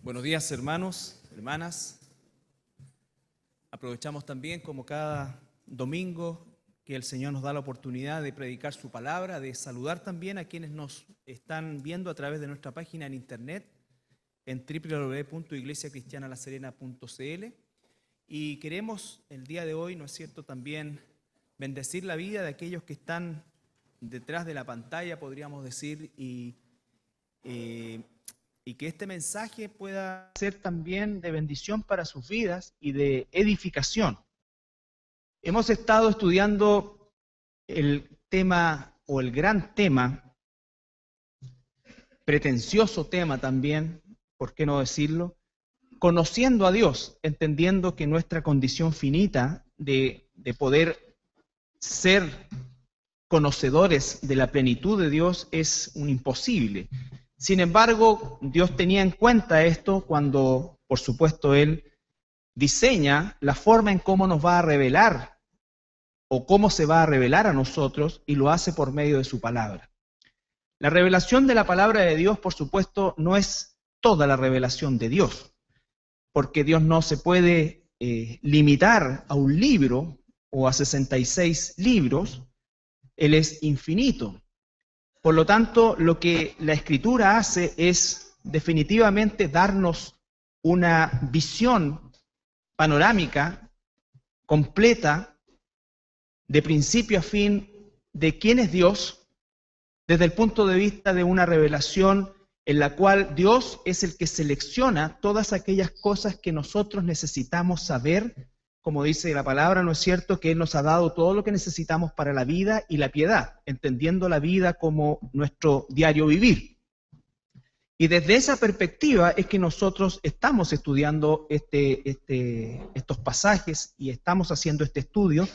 Buenos días, hermanos, hermanas. Aprovechamos también, como cada domingo, que el Señor nos da la oportunidad de predicar su palabra, de saludar también a quienes nos están viendo a través de nuestra página en internet, en www.iglesiacristianalaserena.cl. Y queremos el día de hoy, ¿no es cierto?, también bendecir la vida de aquellos que están detrás de la pantalla, podríamos decir, y que este mensaje pueda ser también de bendición para sus vidas y de edificación. Hemos estado estudiando el tema, o el gran tema, pretencioso tema también, ¿por qué no decirlo? Conociendo a Dios, entendiendo que nuestra condición finita de poder ser conocedores de la plenitud de Dios es un imposible. Sin embargo, Dios tenía en cuenta esto cuando, por supuesto, Él diseña la forma en cómo nos va a revelar o cómo se va a revelar a nosotros, y lo hace por medio de su palabra. La revelación de la palabra de Dios, por supuesto, no es toda la revelación de Dios, porque Dios no se puede limitar a un libro o a 66 libros. Él es infinito. Por lo tanto, lo que la Escritura hace es definitivamente darnos una visión panorámica, completa, de principio a fin, de quién es Dios, desde el punto de vista de una revelación en la cual Dios es el que selecciona todas aquellas cosas que nosotros necesitamos saber. Como dice la palabra, ¿no es cierto?, que Él nos ha dado todo lo que necesitamos para la vida y la piedad, entendiendo la vida como nuestro diario vivir. Y desde esa perspectiva es que nosotros estamos estudiando estos pasajes y estamos haciendo este estudio,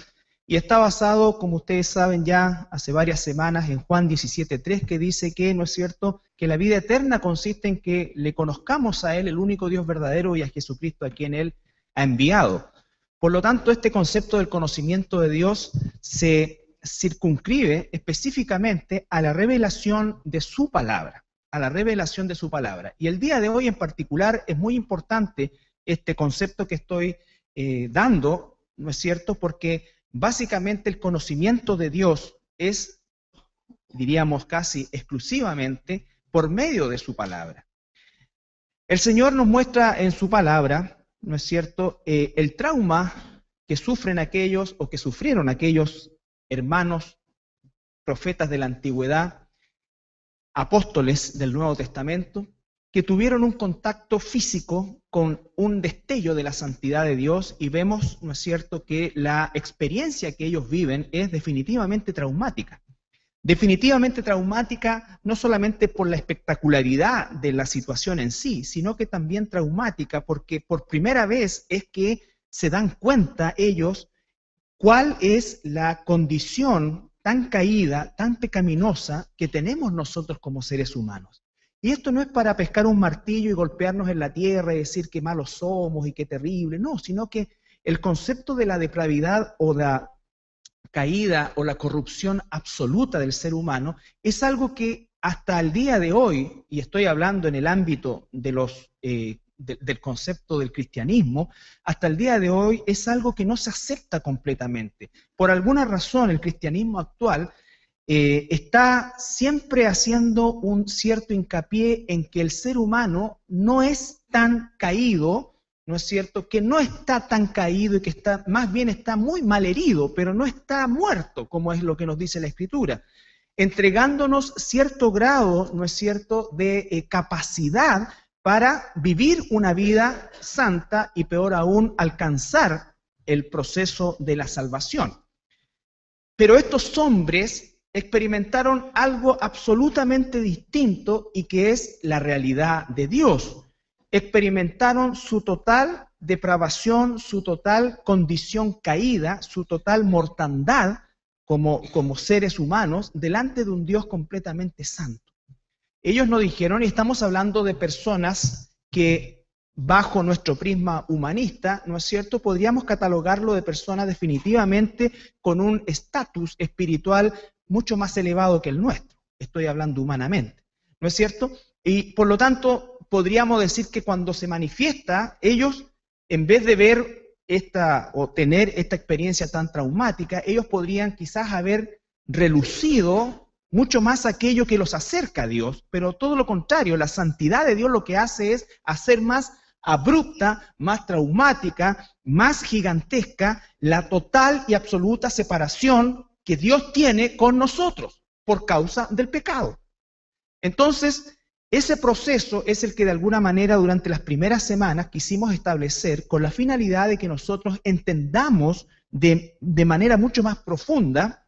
y está basado, como ustedes saben ya hace varias semanas, en Juan 17:3, que dice que, ¿no es cierto?, que la vida eterna consiste en que le conozcamos a Él, el único Dios verdadero, y a Jesucristo, a quien Él ha enviado. Por lo tanto, este concepto del conocimiento de Dios se circunscribe específicamente a la revelación de su palabra, a la revelación de su palabra. Y el día de hoy en particular es muy importante este concepto que estoy dando, ¿no es cierto?, porque básicamente el conocimiento de Dios es, diríamos casi exclusivamente, por medio de su palabra. El Señor nos muestra en su palabra, ¿no es cierto?, el trauma que sufren aquellos o que sufrieron aquellos hermanos profetas de la antigüedad, apóstoles del Nuevo Testamento, que tuvieron un contacto físico con un destello de la santidad de Dios, y vemos, ¿no es cierto?, que la experiencia que ellos viven es definitivamente traumática. Definitivamente traumática, no solamente por la espectacularidad de la situación en sí, sino que también traumática porque por primera vez es que se dan cuenta ellos cuál es la condición tan caída, tan pecaminosa que tenemos nosotros como seres humanos. Y esto no es para pescar un martillo y golpearnos en la tierra y decir qué malos somos y qué terrible, no, sino que el concepto de la depravidad o la caída o la corrupción absoluta del ser humano es algo que hasta el día de hoy, y estoy hablando en el ámbito de del concepto del cristianismo, hasta el día de hoy es algo que no se acepta completamente. Por alguna razón el cristianismo actual está siempre haciendo un cierto hincapié en que el ser humano no es tan caído, ¿no es cierto?, que no está tan caído y que está, más bien está muy mal herido, pero no está muerto, como es lo que nos dice la Escritura, entregándonos cierto grado, ¿no es cierto?, de capacidad para vivir una vida santa y, peor aún, alcanzar el proceso de la salvación. Pero estos hombres experimentaron algo absolutamente distinto y que es la realidad de Dios. Experimentaron su total depravación, su total condición caída, su total mortandad como seres humanos delante de un Dios completamente santo. Ellos nos dijeron, y estamos hablando de personas que bajo nuestro prisma humanista, ¿no es cierto?, podríamos catalogarlo de personas definitivamente con un estatus espiritual mucho más elevado que el nuestro. Estoy hablando humanamente, ¿no es cierto? Y por lo tanto, podríamos decir que cuando se manifiesta, ellos, en vez de ver o tener esta experiencia tan traumática, ellos podrían quizás haber relucido mucho más aquello que los acerca a Dios, pero todo lo contrario, la santidad de Dios lo que hace es hacer más abrupta, más traumática, más gigantesca la total y absoluta separación que Dios tiene con nosotros por causa del pecado. Entonces, ese proceso es el que de alguna manera durante las primeras semanas quisimos establecer con la finalidad de que nosotros entendamos de manera mucho más profunda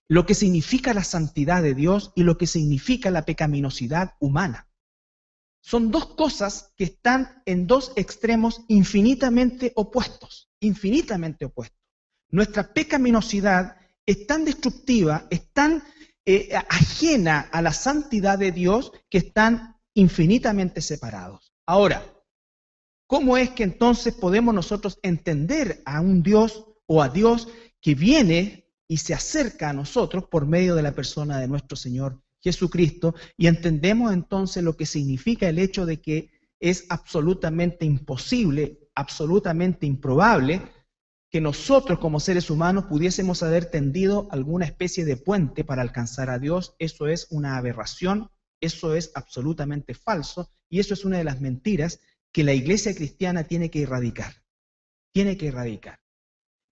lo que significa la santidad de Dios y lo que significa la pecaminosidad humana. Son dos cosas que están en dos extremos infinitamente opuestos, infinitamente opuestos. Nuestra pecaminosidad es tan destructiva, es tan ajena a la santidad de Dios que están infinitamente separados. Ahora, ¿cómo es que entonces podemos nosotros entender a un Dios o a Dios que viene y se acerca a nosotros por medio de la persona de nuestro Señor Jesucristo? Y entendemos entonces lo que significa el hecho de que es absolutamente imposible, absolutamente improbable que nosotros como seres humanos pudiésemos haber tendido alguna especie de puente para alcanzar a Dios. Eso es una aberración, eso es absolutamente falso y eso es una de las mentiras que la iglesia cristiana tiene que erradicar. Tiene que erradicar.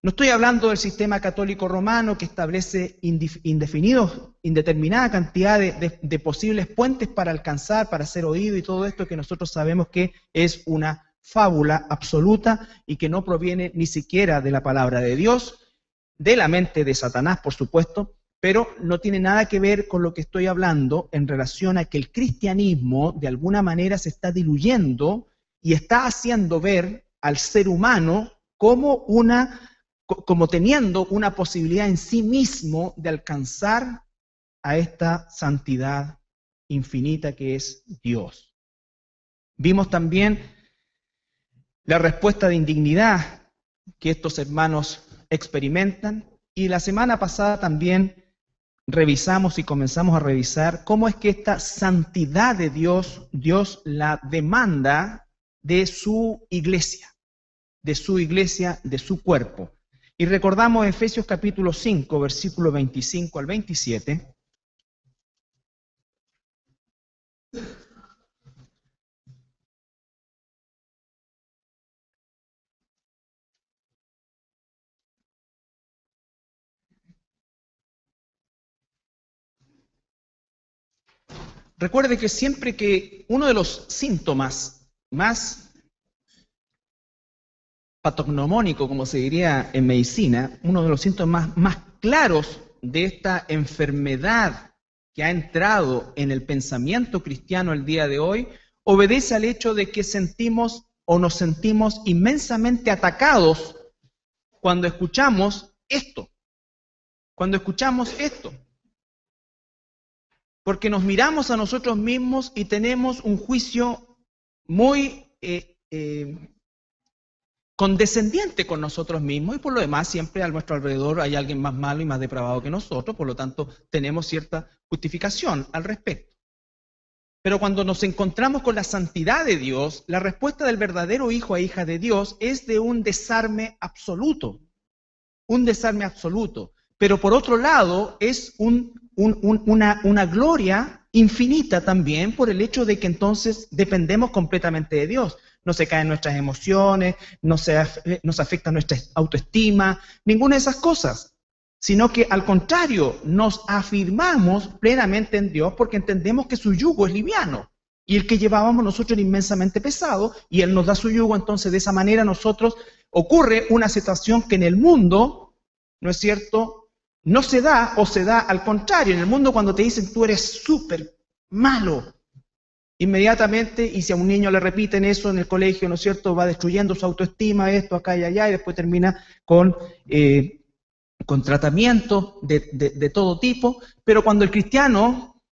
No estoy hablando del sistema católico romano que establece indeterminada cantidad de posibles puentes para alcanzar, para ser oído y todo esto que nosotros sabemos que es una fábula absoluta y que no proviene ni siquiera de la palabra de Dios, de la mente de Satanás, por supuesto, pero no tiene nada que ver con lo que estoy hablando en relación a que el cristianismo de alguna manera se está diluyendo y está haciendo ver al ser humano como teniendo una posibilidad en sí mismo de alcanzar a esta santidad infinita que es Dios. Vimos también la respuesta de indignidad que estos hermanos experimentan y la semana pasada también revisamos y comenzamos a revisar cómo es que esta santidad de Dios, Dios la demanda de su iglesia, de su cuerpo. Y recordamos Efesios capítulo 5, versículo 25 al 27. Recuerde que siempre que uno de los síntomas más patognomónico, como se diría en medicina, uno de los síntomas más claros de esta enfermedad que ha entrado en el pensamiento cristiano el día de hoy, obedece al hecho de que sentimos o nos sentimos inmensamente atacados cuando escuchamos esto. Cuando escuchamos esto. Porque nos miramos a nosotros mismos y tenemos un juicio muy condescendiente con nosotros mismos y por lo demás siempre a nuestro alrededor hay alguien más malo y más depravado que nosotros, por lo tanto tenemos cierta justificación al respecto. Pero cuando nos encontramos con la santidad de Dios, la respuesta del verdadero hijo e hija de Dios es de un desarme absoluto. Un desarme absoluto. Pero por otro lado es una gloria infinita también por el hecho de que entonces dependemos completamente de Dios. No se caen nuestras emociones, nos afecta nuestra autoestima, ninguna de esas cosas. Sino que al contrario, nos afirmamos plenamente en Dios porque entendemos que su yugo es liviano. Y el que llevábamos nosotros era inmensamente pesado y Él nos da su yugo, entonces de esa manera nosotros ocurre una situación que en el mundo, ¿no es cierto?, no se da o se da al contrario. En el mundo cuando te dicen tú eres súper malo, inmediatamente, y si a un niño le repiten eso en el colegio, ¿no es cierto?, va destruyendo su autoestima, esto, acá y allá, y después termina con tratamientos de todo tipo. Pero cuando el cristiano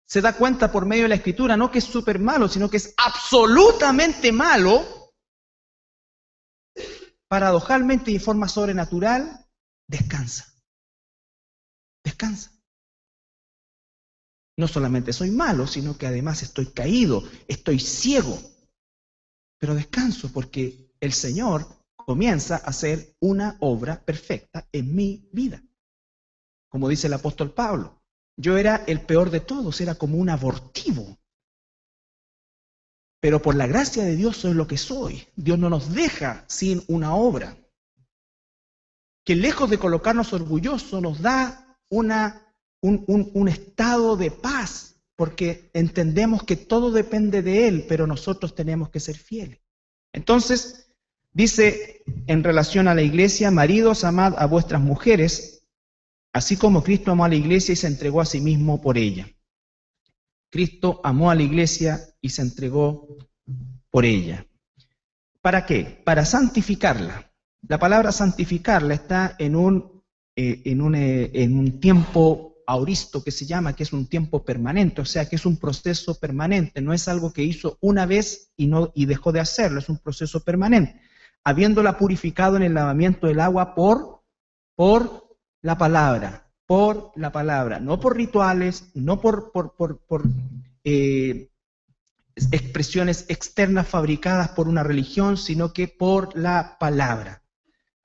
se da cuenta por medio de la Escritura, no que es súper malo, sino que es absolutamente malo, paradojalmente y de forma sobrenatural, descansa. Descansa. No solamente soy malo, sino que además estoy caído, estoy ciego. Pero descanso porque el Señor comienza a hacer una obra perfecta en mi vida. Como dice el apóstol Pablo, yo era el peor de todos, era como un abortivo. Pero por la gracia de Dios soy lo que soy. Dios no nos deja sin una obra. Que lejos de colocarnos orgullosos nos da un estado de paz, porque entendemos que todo depende de Él, pero nosotros tenemos que ser fieles. Entonces, dice en relación a la iglesia, maridos, amad a vuestras mujeres, así como Cristo amó a la iglesia y se entregó a sí mismo por ella. Cristo amó a la iglesia y se entregó por ella. ¿Para qué? Para santificarla. La palabra santificarla está en un tiempo auristo que se llama, que es un tiempo permanente, o sea que es un proceso permanente, no es algo que hizo una vez y dejó de hacerlo, es un proceso permanente, habiéndola purificado en el lavamiento del agua por la palabra, no por rituales, no por expresiones externas fabricadas por una religión, sino que por la palabra.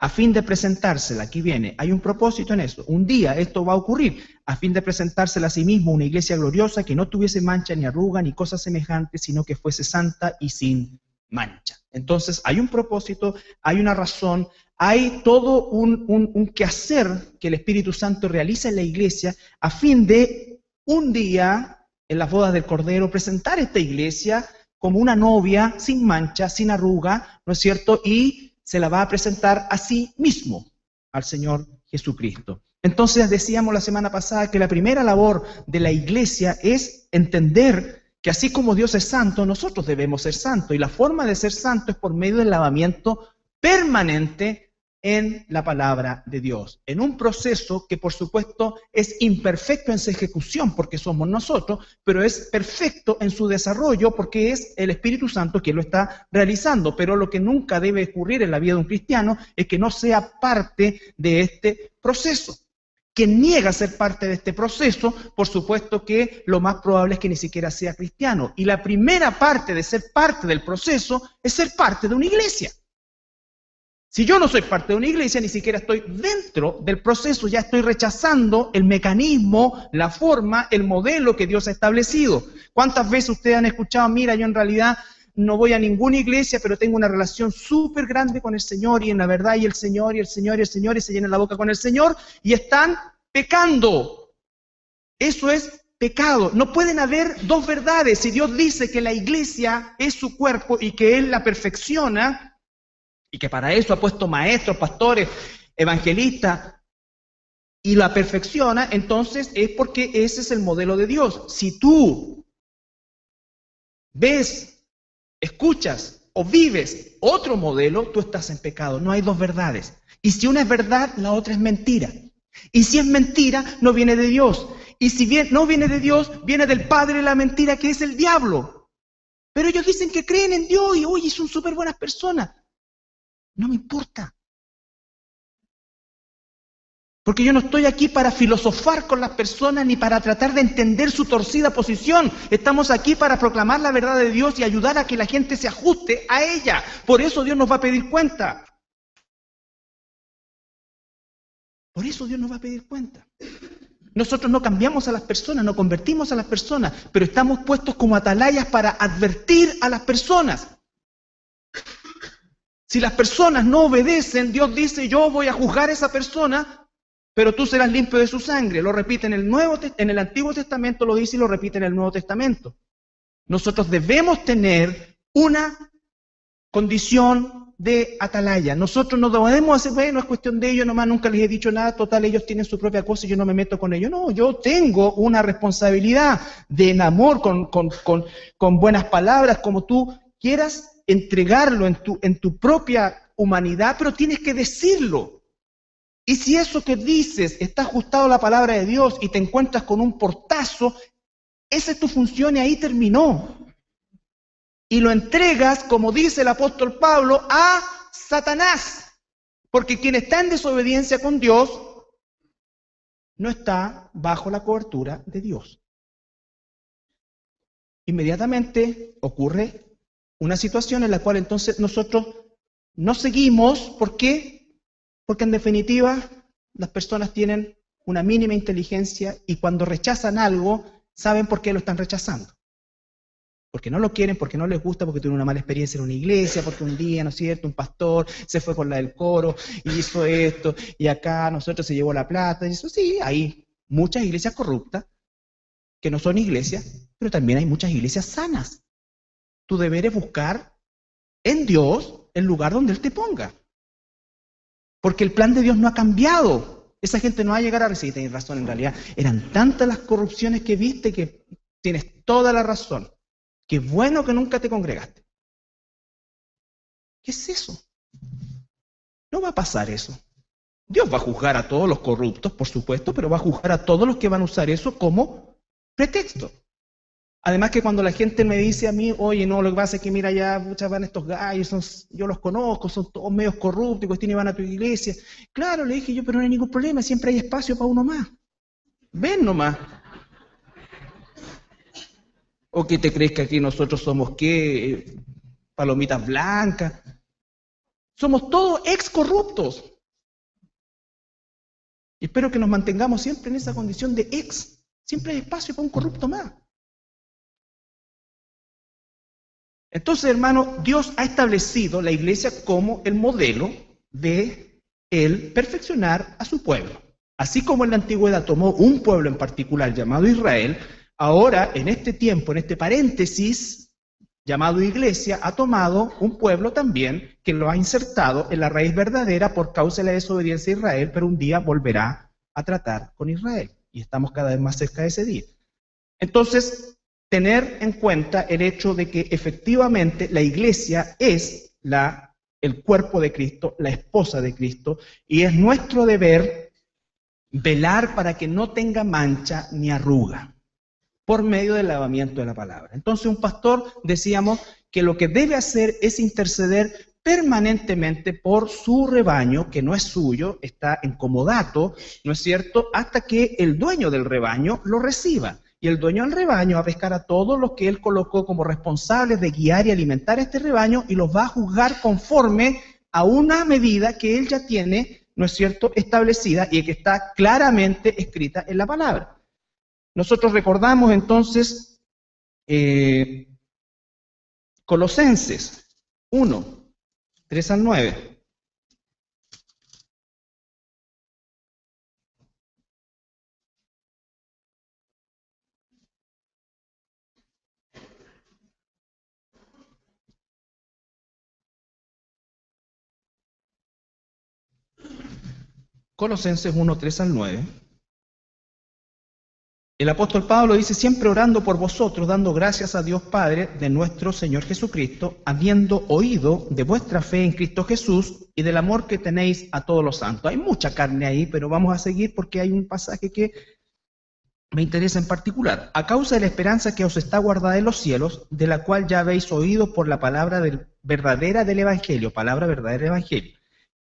A fin de presentársela, aquí viene, hay un propósito en eso. Un día esto va a ocurrir, a fin de presentársela a sí mismo una iglesia gloriosa que no tuviese mancha ni arruga ni cosa semejante, sino que fuese santa y sin mancha. Entonces hay un propósito, hay una razón, hay todo un quehacer que el Espíritu Santo realiza en la iglesia a fin de un día, en las bodas del Cordero, presentar esta iglesia como una novia sin mancha, sin arruga, ¿no es cierto? Y se la va a presentar a sí mismo, al Señor Jesucristo. Entonces decíamos la semana pasada que la primera labor de la iglesia es entender que así como Dios es santo, nosotros debemos ser santos. Y la forma de ser santo es por medio del lavamiento permanente en la palabra de Dios. En un proceso que por supuesto es imperfecto en su ejecución porque somos nosotros, pero es perfecto en su desarrollo porque es el Espíritu Santo quien lo está realizando. Pero lo que nunca debe ocurrir en la vida de un cristiano es que no sea parte de este proceso. Quien niega ser parte de este proceso, por supuesto que lo más probable es que ni siquiera sea cristiano. Y la primera parte de ser parte del proceso es ser parte de una iglesia. Si yo no soy parte de una iglesia, ni siquiera estoy dentro del proceso, ya estoy rechazando el mecanismo, la forma, el modelo que Dios ha establecido. ¿Cuántas veces ustedes han escuchado, mira, yo en realidad no voy a ninguna iglesia, pero tengo una relación súper grande con el Señor, y en la verdad, y el Señor, y el Señor, y el Señor, y se llenan la boca con el Señor, y están pecando? Eso es pecado. No pueden haber dos verdades. Si Dios dice que la iglesia es su cuerpo y que Él la perfecciona, y que para eso ha puesto maestros, pastores, evangelistas, y la perfecciona, entonces es porque ese es el modelo de Dios. Si tú ves, escuchas o vives otro modelo, tú estás en pecado. No hay dos verdades. Y si una es verdad, la otra es mentira. Y si es mentira, no viene de Dios. Y si bien no viene de Dios, viene del padre de la mentira, que es el diablo. Pero ellos dicen que creen en Dios y, oye, son súper buenas personas. No me importa. Porque yo no estoy aquí para filosofar con las personas ni para tratar de entender su torcida posición. Estamos aquí para proclamar la verdad de Dios y ayudar a que la gente se ajuste a ella. Por eso Dios nos va a pedir cuenta. Por eso Dios nos va a pedir cuenta. Nosotros no cambiamos a las personas, no convertimos a las personas, pero estamos puestos como atalayas para advertir a las personas. Si las personas no obedecen, Dios dice, yo voy a juzgar a esa persona, pero tú serás limpio de su sangre. Lo repite en el Antiguo Testamento, lo dice y lo repite en el Nuevo Testamento. Nosotros debemos tener una condición de atalaya. Nosotros no debemos hacer, bueno, es cuestión de ellos, nomás nunca les he dicho nada, total, ellos tienen su propia cosa y yo no me meto con ellos. No, yo tengo una responsabilidad de en amor, con buenas palabras, como tú quieras entregarlo en tu propia humanidad, pero tienes que decirlo. Y si eso que dices está ajustado a la palabra de Dios y te encuentras con un portazo, esa es tu función y ahí terminó. Y lo entregas, como dice el apóstol Pablo, a Satanás. Porque quien está en desobediencia con Dios no está bajo la cobertura de Dios. inmediatamente ocurre una situación en la cual entonces nosotros no seguimos. ¿Por qué? Porque en definitiva las personas tienen una mínima inteligencia y cuando rechazan algo, saben por qué lo están rechazando. Porque no lo quieren, porque no les gusta, porque tuvieron una mala experiencia en una iglesia, porque un día, ¿no es cierto?, un pastor se fue con la del coro y hizo esto, y acá nosotros se llevó la plata, y eso sí, hay muchas iglesias corruptas que no son iglesias, pero también hay muchas iglesias sanas. Tu deber es buscar en Dios el lugar donde Él te ponga. Porque el plan de Dios no ha cambiado. Esa gente no va a llegar a recibir. Tienes razón, en realidad eran tantas las corrupciones que viste que tienes toda la razón. Qué bueno que nunca te congregaste. ¿Qué es eso? No va a pasar eso. Dios va a juzgar a todos los corruptos, por supuesto, pero va a juzgar a todos los que van a usar eso como pretexto. Además que cuando la gente me dice a mí, oye, no, lo que pasa es que mira ya, muchas van estos gallos, yo los conozco, son todos medios corruptos, cuestiones van a tu iglesia. Claro, le dije yo, pero no hay ningún problema, siempre hay espacio para uno más. Ven nomás. ¿O qué te crees que aquí nosotros somos qué? Palomitas blancas. Somos todos ex corruptos. Y espero que nos mantengamos siempre en esa condición de ex. Siempre hay espacio para un corrupto más. Entonces, hermano, Dios ha establecido la iglesia como el modelo de Él perfeccionar a su pueblo. Así como en la antigüedad tomó un pueblo en particular llamado Israel, ahora en este tiempo, en este paréntesis llamado iglesia, ha tomado un pueblo también que lo ha insertado en la raíz verdadera por causa de la desobediencia de Israel, pero un día volverá a tratar con Israel. Y estamos cada vez más cerca de ese día. Entonces, tener en cuenta el hecho de que efectivamente la iglesia es el cuerpo de Cristo, la esposa de Cristo, y es nuestro deber velar para que no tenga mancha ni arruga por medio del lavamiento de la palabra. Entonces un pastor, decíamos, que lo que debe hacer es interceder permanentemente por su rebaño, que no es suyo, está en comodato, ¿no es cierto?, hasta que el dueño del rebaño lo reciba. Y el dueño del rebaño va a pescar a todos los que él colocó como responsables de guiar y alimentar este rebaño y los va a juzgar conforme a una medida que él ya tiene, ¿no es cierto?, establecida y que está claramente escrita en la palabra. Nosotros recordamos entonces Colosenses 1, 3 al 9. Colosenses 1, 3 al 9. El apóstol Pablo dice, siempre orando por vosotros, dando gracias a Dios Padre de nuestro Señor Jesucristo, habiendo oído de vuestra fe en Cristo Jesús y del amor que tenéis a todos los santos. Hay mucha carne ahí, pero vamos a seguir porque hay un pasaje que me interesa en particular. A causa de la esperanza que os está guardada en los cielos, de la cual ya habéis oído por la palabra verdadera del Evangelio, palabra verdadera del Evangelio,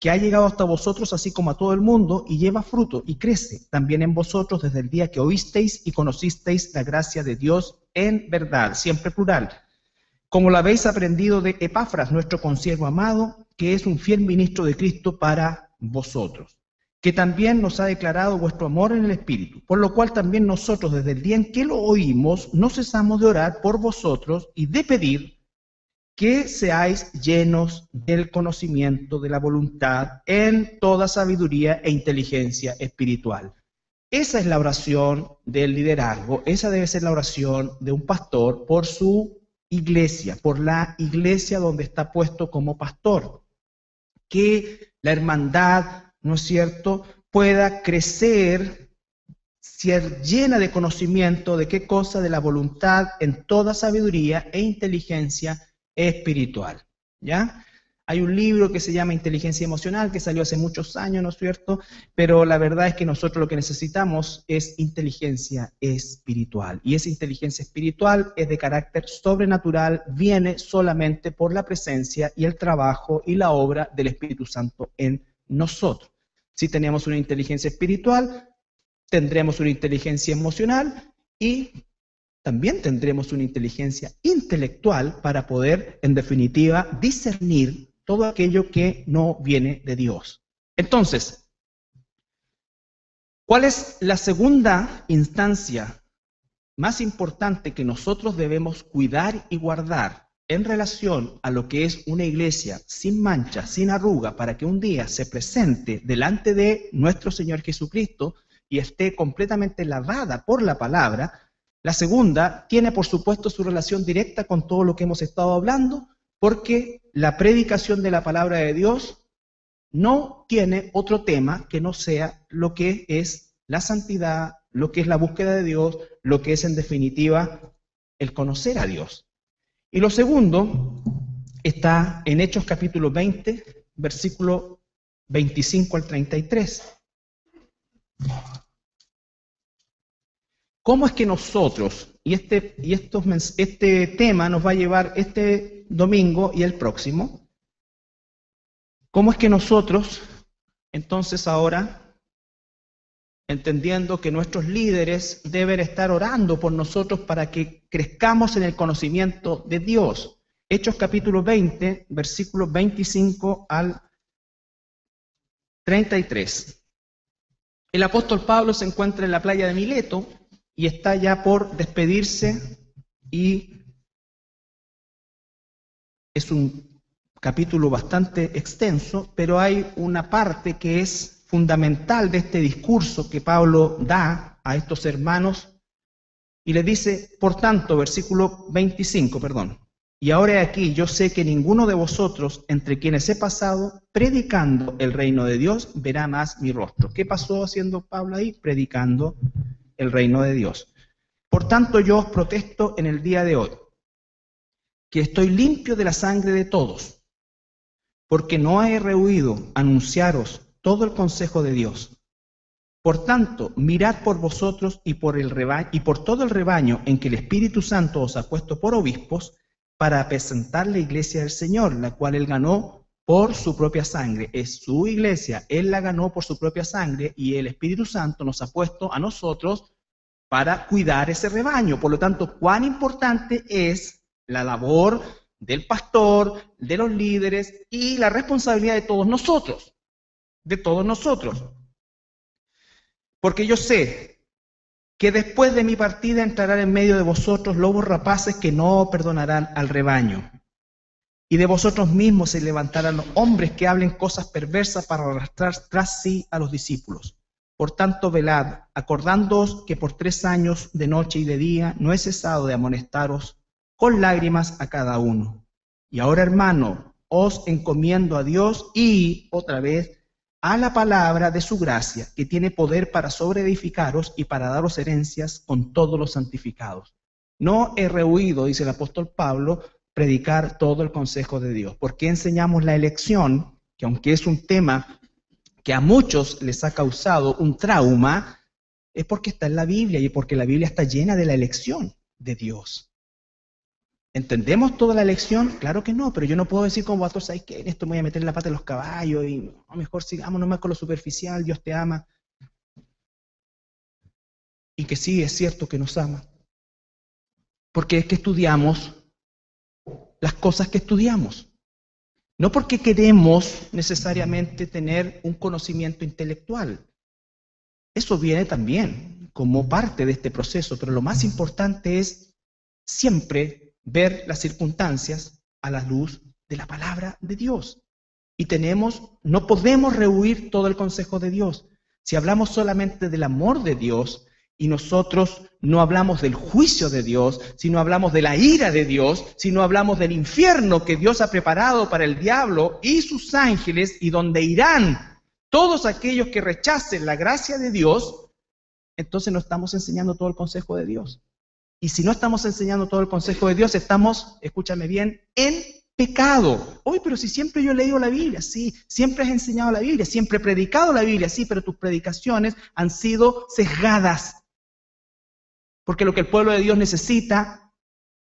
que ha llegado hasta vosotros así como a todo el mundo, y lleva fruto y crece también en vosotros desde el día que oísteis y conocisteis la gracia de Dios en verdad, siempre plural, como lo habéis aprendido de Epafras, nuestro consiervo amado, que es un fiel ministro de Cristo para vosotros, que también nos ha declarado vuestro amor en el Espíritu, por lo cual también nosotros desde el día en que lo oímos no cesamos de orar por vosotros y de pedir que seáis llenos del conocimiento de la voluntad en toda sabiduría e inteligencia espiritual. Esa es la oración del liderazgo, esa debe ser la oración de un pastor por su iglesia, por la iglesia donde está puesto como pastor. Que la hermandad, ¿no es cierto?, pueda crecer, ser llena de conocimiento de qué cosa, de la voluntad en toda sabiduría e inteligencia espiritual, ¿ya? Hay un libro que se llama Inteligencia Emocional, que salió hace muchos años, ¿no es cierto? Pero la verdad es que nosotros lo que necesitamos es inteligencia espiritual. Y esa inteligencia espiritual es de carácter sobrenatural, viene solamente por la presencia y el trabajo y la obra del Espíritu Santo en nosotros. Si tenemos una inteligencia espiritual, tendremos una inteligencia emocional y también tendremos una inteligencia intelectual para poder, en definitiva, discernir todo aquello que no viene de Dios. Entonces, ¿cuál es la segunda instancia más importante que nosotros debemos cuidar y guardar en relación a lo que es una iglesia sin mancha, sin arruga, para que un día se presente delante de nuestro Señor Jesucristo y esté completamente lavada por la palabra? La segunda tiene, por supuesto, su relación directa con todo lo que hemos estado hablando, porque la predicación de la palabra de Dios no tiene otro tema que no sea lo que es la santidad, lo que es la búsqueda de Dios, lo que es, en definitiva, el conocer a Dios. Y lo segundo está en Hechos capítulo 20, versículo 25 al 33. ¿Cómo es que nosotros, y este tema nos va a llevar este domingo y el próximo, cómo es que nosotros, entonces ahora, entendiendo que nuestros líderes deben estar orando por nosotros para que crezcamos en el conocimiento de Dios? Hechos capítulo 20, versículos 25 al 33. El apóstol Pablo se encuentra en la playa de Mileto y está ya por despedirse, y es un capítulo bastante extenso, pero hay una parte que es fundamental de este discurso que Pablo da a estos hermanos, y les dice, por tanto, versículo 25, y ahora he aquí, yo sé que ninguno de vosotros, entre quienes he pasado predicando el reino de Dios, verá más mi rostro. ¿Qué pasó haciendo Pablo ahí? Predicando el reino de Dios. Por tanto, yo os protesto en el día de hoy, que estoy limpio de la sangre de todos, porque no he rehuido anunciaros todo el consejo de Dios. Por tanto, mirad por vosotros y por todo el rebaño en que el Espíritu Santo os ha puesto por obispos, para apacentar la iglesia del Señor, la cual Él ganó por su propia sangre. Es su iglesia, Él la ganó por su propia sangre, y el Espíritu Santo nos ha puesto a nosotros para cuidar ese rebaño. Por lo tanto, cuán importante es la labor del pastor, de los líderes, y la responsabilidad de todos nosotros. Porque yo sé que después de mi partida entrarán en medio de vosotros lobos rapaces que no perdonarán al rebaño. Y de vosotros mismos se levantarán hombres que hablen cosas perversas para arrastrar tras sí a los discípulos. Por tanto, velad, acordándoos que por 3 años de noche y de día no he cesado de amonestaros con lágrimas a cada uno. Y ahora, hermano, os encomiendo a Dios y, otra vez, a la palabra de su gracia, que tiene poder para sobreedificaros y para daros herencias con todos los santificados. No he rehuido, dice el apóstol Pablo, predicar todo el consejo de Dios. ¿Por qué enseñamos la elección? Que aunque es un tema que a muchos les ha causado un trauma, es porque está en la Biblia y porque la Biblia está llena de la elección de Dios. ¿Entendemos toda la elección? Claro que no, pero yo no puedo decir como pastor, ¿sabes qué? En esto me voy a meter la pata en los caballos y no, mejor sigamos nomás con lo superficial, Dios te ama. Y que sí, es cierto que nos ama. Porque es que estudiamos las cosas que estudiamos. No porque queremos necesariamente tener un conocimiento intelectual. Eso viene también como parte de este proceso, pero lo más importante es siempre ver las circunstancias a la luz de la palabra de Dios. Y no podemos rehuir todo el consejo de Dios. Si hablamos solamente del amor de Dios y nosotros no hablamos del juicio de Dios, sino hablamos de la ira de Dios, sino hablamos del infierno que Dios ha preparado para el diablo y sus ángeles, y donde irán todos aquellos que rechacen la gracia de Dios, entonces no estamos enseñando todo el consejo de Dios. Y si no estamos enseñando todo el consejo de Dios, estamos, escúchame bien, en pecado. Oye, pero si siempre yo he leído la Biblia, sí, siempre has enseñado la Biblia, siempre he predicado la Biblia, sí, pero tus predicaciones han sido sesgadas. Porque lo que el pueblo de Dios necesita,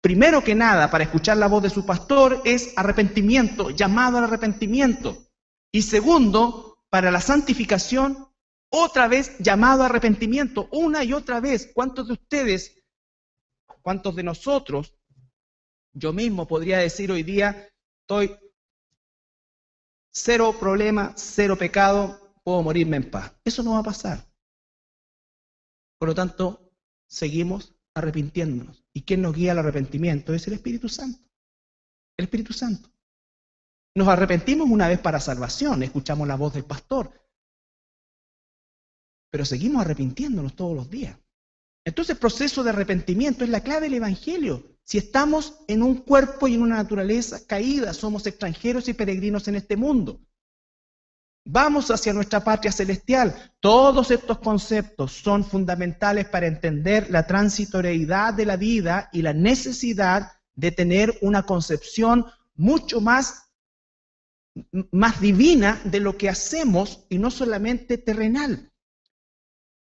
primero que nada, para escuchar la voz de su pastor, es arrepentimiento, llamado al arrepentimiento. Y segundo, para la santificación, otra vez llamado a arrepentimiento, una y otra vez. ¿Cuántos ¿Cuántos de nosotros, yo mismo podría decir hoy día, estoy cero problema, cero pecado, puedo morirme en paz? Eso no va a pasar. Por lo tanto, seguimos arrepintiéndonos. ¿Y quién nos guía al arrepentimiento? Es el Espíritu Santo. El Espíritu Santo. Nos arrepentimos una vez para salvación, escuchamos la voz del pastor, pero seguimos arrepintiéndonos todos los días. Entonces el proceso de arrepentimiento es la clave del Evangelio. Si estamos en un cuerpo y en una naturaleza caída, somos extranjeros y peregrinos en este mundo. Vamos hacia nuestra patria celestial. Todos estos conceptos son fundamentales para entender la transitoriedad de la vida y la necesidad de tener una concepción mucho más divina de lo que hacemos y no solamente terrenal.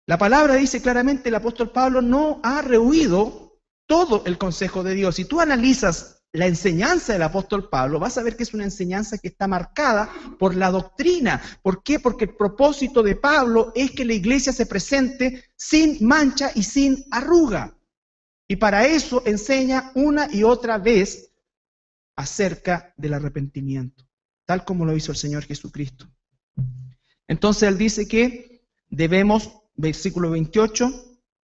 La palabra dice claramente, el apóstol Pablo no ha rehuido todo el consejo de Dios. Si tú analizas la enseñanza del apóstol Pablo, vas a ver que es una enseñanza que está marcada por la doctrina. ¿Por qué? Porque el propósito de Pablo es que la iglesia se presente sin mancha y sin arruga. Y para eso enseña una y otra vez acerca del arrepentimiento, tal como lo hizo el Señor Jesucristo. Entonces él dice que debemos, versículo 28,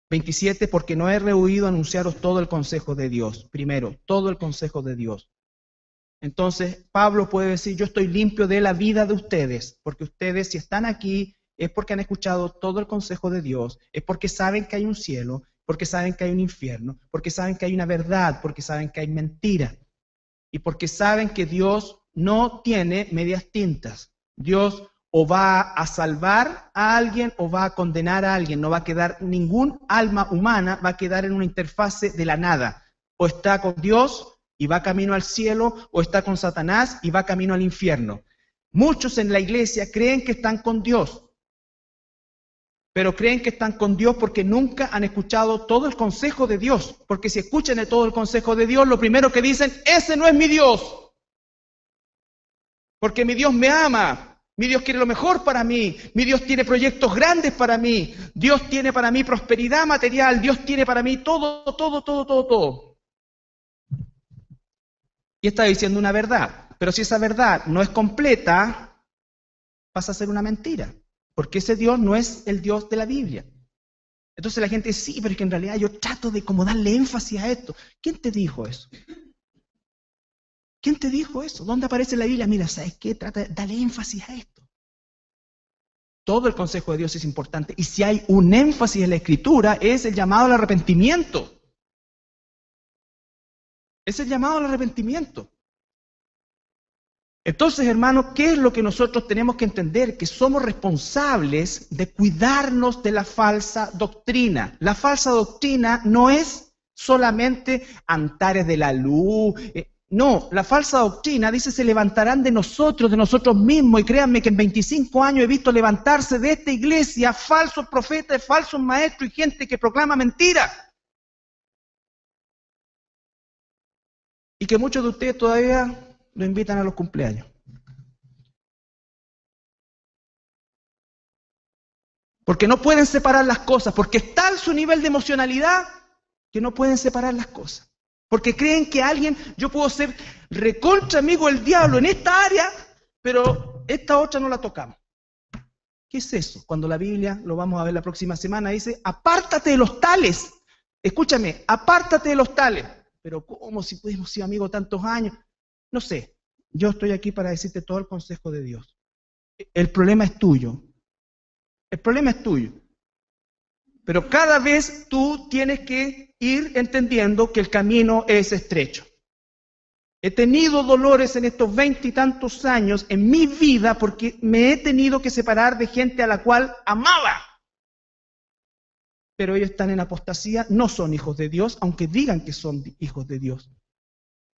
27, porque no he rehuido anunciaros todo el consejo de Dios. Primero, todo el consejo de Dios. Entonces Pablo puede decir, yo estoy limpio de la vida de ustedes, porque ustedes si están aquí es porque han escuchado todo el consejo de Dios, es porque saben que hay un cielo, porque saben que hay un infierno, porque saben que hay una verdad, porque saben que hay mentira. Y porque saben que Dios no tiene medias tintas. Dios o va a salvar a alguien o va a condenar a alguien. No va a quedar ningún alma humana, va a quedar en una interfase de la nada. O está con Dios y va camino al cielo, o está con Satanás y va camino al infierno. Muchos en la iglesia creen que están con Dios, pero creen que están con Dios porque nunca han escuchado todo el consejo de Dios. Porque si escuchan todo el consejo de Dios, lo primero que dicen, ese no es mi Dios. Porque mi Dios me ama. Mi Dios quiere lo mejor para mí. Mi Dios tiene proyectos grandes para mí. Dios tiene para mí prosperidad material. Dios tiene para mí todo. Y está diciendo una verdad. Pero si esa verdad no es completa, pasa a ser una mentira. Porque ese Dios no es el Dios de la Biblia. Entonces la gente dice, sí, pero es que en realidad yo trato de como darle énfasis a esto. ¿Quién te dijo eso? ¿Quién te dijo eso? ¿Dónde aparece en la Biblia? Mira, ¿sabes qué? Trata de darle énfasis a esto. Todo el consejo de Dios es importante. Y si hay un énfasis en la Escritura, es el llamado al arrepentimiento. Es el llamado al arrepentimiento. Entonces, hermanos, ¿qué es lo que nosotros tenemos que entender? Que somos responsables de cuidarnos de la falsa doctrina. La falsa doctrina no es solamente Antares de la Luz. No, la falsa doctrina dice se levantarán de nosotros mismos. Y créanme que en 25 años he visto levantarse de esta iglesia falsos profetas, falsos maestros y gente que proclama mentiras. Y que muchos de ustedes todavía lo invitan a los cumpleaños. Porque no pueden separar las cosas, porque es tal su nivel de emocionalidad que no pueden separar las cosas. Porque creen que alguien, yo puedo ser recontra amigo del diablo en esta área, pero esta otra no la tocamos. ¿Qué es eso? Cuando la Biblia, lo vamos a ver la próxima semana, dice, apártate de los tales. Escúchame, apártate de los tales. Pero ¿cómo si pudimos ser amigos tantos años? No sé, yo estoy aquí para decirte todo el consejo de Dios. El problema es tuyo. El problema es tuyo. Pero cada vez tú tienes que ir entendiendo que el camino es estrecho. He tenido dolores en estos 20 y tantos años en mi vida porque me he tenido que separar de gente a la cual amaba. Pero ellos están en apostasía, no son hijos de Dios, aunque digan que son hijos de Dios.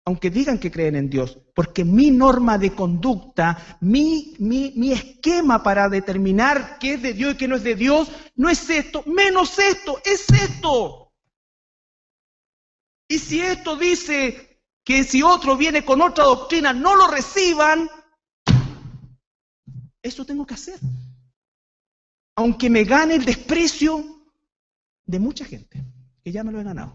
Aunque digan que creen en Dios, porque mi norma de conducta, mi esquema para determinar qué es de Dios y qué no es de Dios, no es esto, menos esto, es esto. Y si esto dice que si otro viene con otra doctrina, no lo reciban, eso tengo que hacer. Aunque me gane el desprecio de mucha gente, que ya me lo he ganado.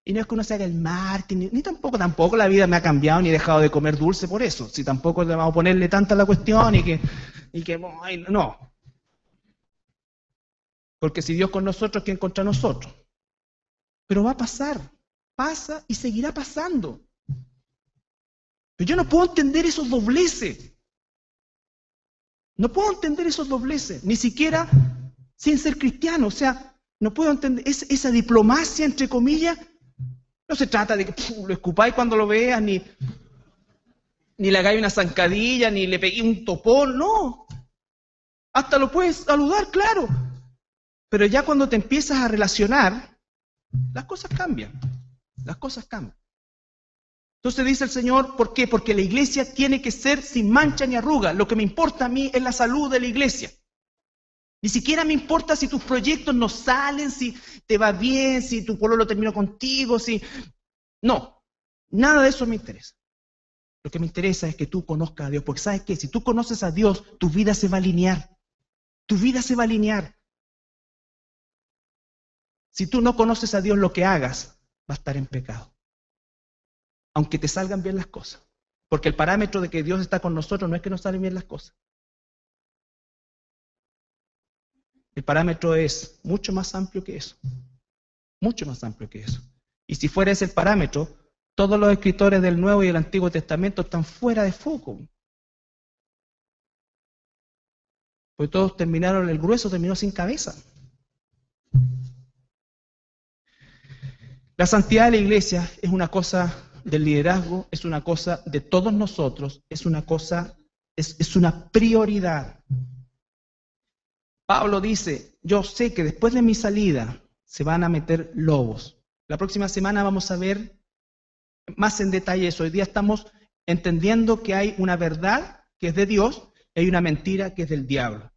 Y no es que uno se haga el mártir, ni tampoco la vida me ha cambiado ni he dejado de comer dulce por eso. Si tampoco le vamos a ponerle tanta la cuestión y que ay, no. Porque si Dios con nosotros, ¿quién contra nosotros? Pero va a pasar, pasa y seguirá pasando. Pero yo no puedo entender esos dobleces. No puedo entender esos dobleces, ni siquiera sin ser cristiano. O sea, no puedo entender esa diplomacia, entre comillas. No se trata de que lo escupáis cuando lo veas, ni le hagáis una zancadilla, ni le peguéis un topón, no. Hasta lo puedes saludar, claro. Pero ya cuando te empiezas a relacionar, las cosas cambian. Las cosas cambian. Entonces dice el Señor, ¿por qué? Porque la iglesia tiene que ser sin mancha ni arruga. Lo que me importa a mí es la salud de la iglesia. Ni siquiera me importa si tus proyectos no salen, si te va bien, si tu pueblo lo terminó contigo, si... No, nada de eso me interesa. Lo que me interesa es que tú conozcas a Dios, porque ¿sabes qué? Si tú conoces a Dios, tu vida se va a alinear. Tu vida se va a alinear. Si tú no conoces a Dios, lo que hagas va a estar en pecado. Aunque te salgan bien las cosas. Porque el parámetro de que Dios está con nosotros no es que nos salen bien las cosas. El parámetro es mucho más amplio que eso. Mucho más amplio que eso. Y si fuera ese el parámetro, todos los escritores del Nuevo y del Antiguo Testamento están fuera de foco. Porque todos terminaron, el grueso terminó sin cabeza. La santidad de la iglesia es una cosa del liderazgo, es una cosa de todos nosotros, es una cosa, es una prioridad. Pablo dice, yo sé que después de mi salida se van a meter lobos. La próxima semana vamos a ver más en detalle eso. Hoy día estamos entendiendo que hay una verdad que es de Dios y hay una mentira que es del diablo.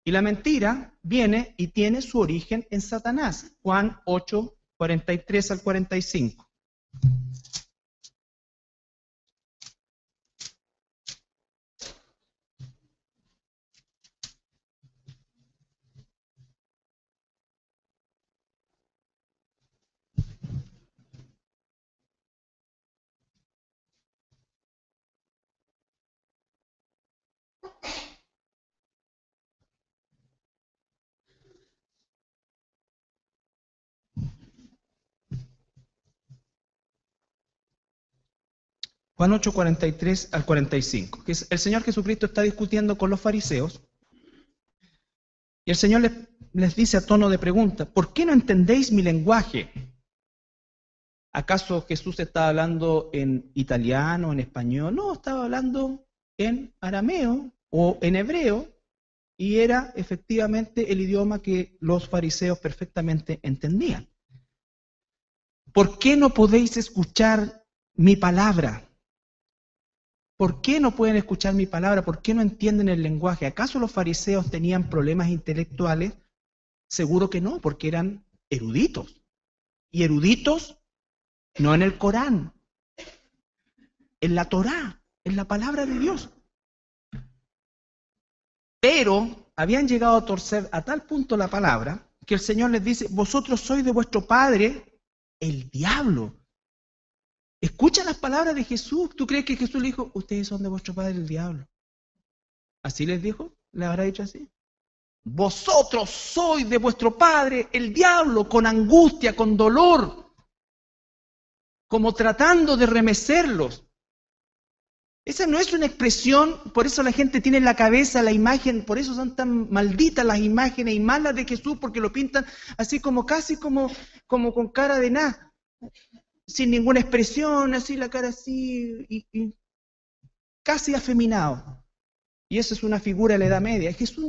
Y la mentira viene y tiene su origen en Satanás. Juan 8, 43 al 45. Juan 8, 43 al 45. Que el Señor Jesucristo está discutiendo con los fariseos y el Señor les dice a tono de pregunta, ¿por qué no entendéis mi lenguaje? ¿Acaso Jesús estaba hablando en italiano, en español? No, estaba hablando en arameo o en hebreo y era efectivamente el idioma que los fariseos perfectamente entendían. ¿Por qué no podéis escuchar mi palabra? ¿Por qué no pueden escuchar mi palabra? ¿Por qué no entienden el lenguaje? ¿Acaso los fariseos tenían problemas intelectuales? Seguro que no, porque eran eruditos. Y eruditos no en el Corán, en la Torá, en la palabra de Dios. Pero habían llegado a torcer a tal punto la palabra que el Señor les dice, vosotros sois de vuestro padre el diablo. Escucha las palabras de Jesús. ¿Tú crees que Jesús le dijo, ustedes son de vuestro padre el diablo? ¿Así les dijo? ¿Le habrá dicho así? Vosotros sois de vuestro padre el diablo, con angustia, con dolor, como tratando de remecerlos. Esa no es una expresión, por eso la gente tiene en la cabeza la imagen, por eso son tan malditas las imágenes y malas de Jesús, porque lo pintan así como casi como con cara de nada, sin ninguna expresión, así la cara así, y casi afeminado. Y eso es una figura de la Edad Media. Jesús,